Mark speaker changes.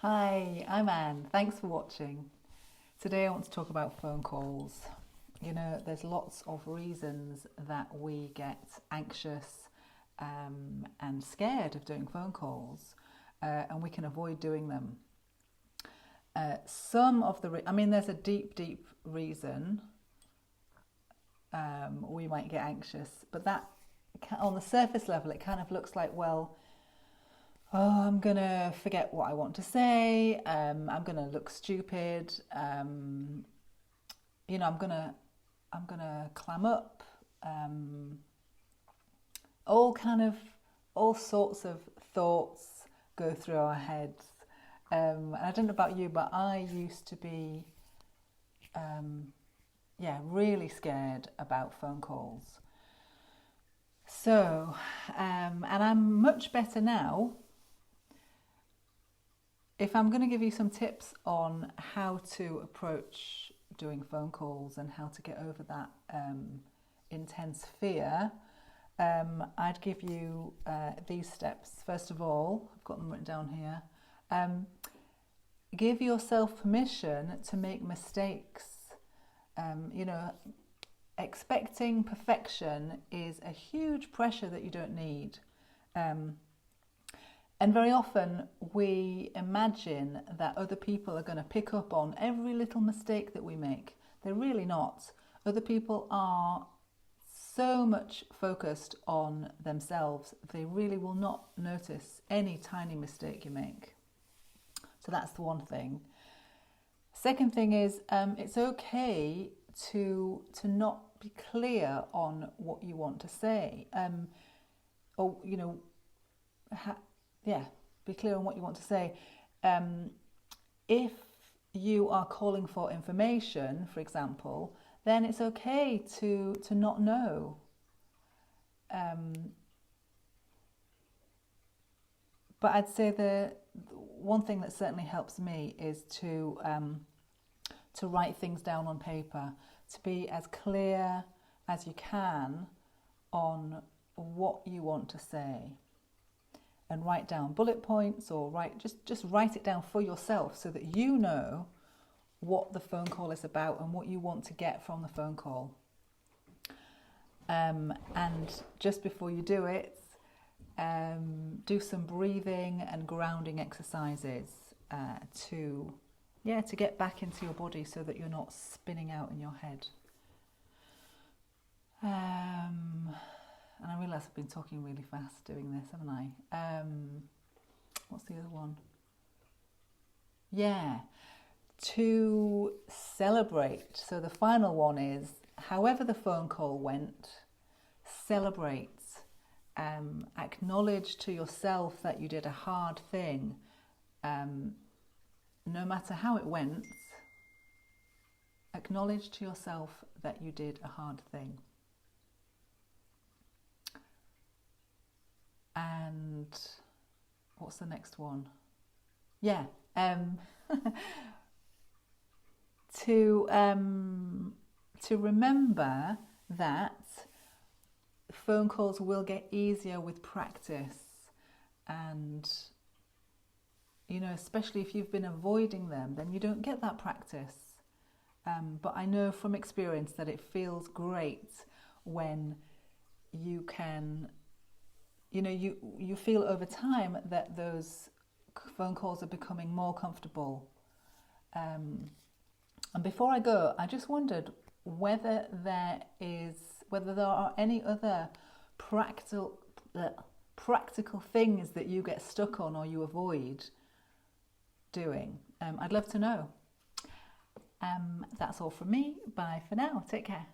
Speaker 1: Hi, I'm Anne. Thanks for watching. Today I want to talk about phone calls. You know, there's lots of reasons that we get anxious and scared of doing phone calls, and we can avoid doing them. There's a deep reason we might get anxious, but that on the surface level, it kind of looks like, well, oh, I'm gonna forget what I want to say. I'm gonna look stupid. I'm gonna clam up. All sorts of thoughts go through our heads. And I don't know about you, but I used to be, really scared about phone calls. So, and I'm much better now. If I'm going to give you some tips on how to approach doing phone calls and how to get over that intense fear, I'd give you these steps. First of all, I've got them written down here. Give yourself permission to make mistakes. Expecting perfection is a huge pressure that you don't need. And very often we imagine that other people are going to pick up on every little mistake that we make. They're really not. Other people are so much focused on themselves, they really will not notice any tiny mistake you make. So that's the one thing. Second thing is, it's okay to not be clear on what you want to say. Be clear on what you want to say. If you are calling for information, for example, then it's okay to not know. But I'd say the one thing that certainly helps me is to write things down on paper, to be as clear as you can on what you want to say. And write down bullet points, or just write it down for yourself so that you know what the phone call is about and what you want to get from the phone call. And just before you do it, do some breathing and grounding exercises to get back into your body so that you're not spinning out in your head. And I realise I've been talking really fast doing this, haven't I? What's the other one? Yeah, to celebrate. So the final one is, however the phone call went, celebrate. Acknowledge to yourself that you did a hard thing. No matter how it went, acknowledge to yourself that you did a hard thing. And what's the next one? To remember that phone calls will get easier with practice, and especially if you've been avoiding them, then you don't get that practice. But I know from experience that it feels great when you can. You feel over time that those phone calls are becoming more comfortable. And before I go, I just wondered whether there are any other practical things that you get stuck on or you avoid doing. I'd love to know. That's all from me. Bye for now. Take care.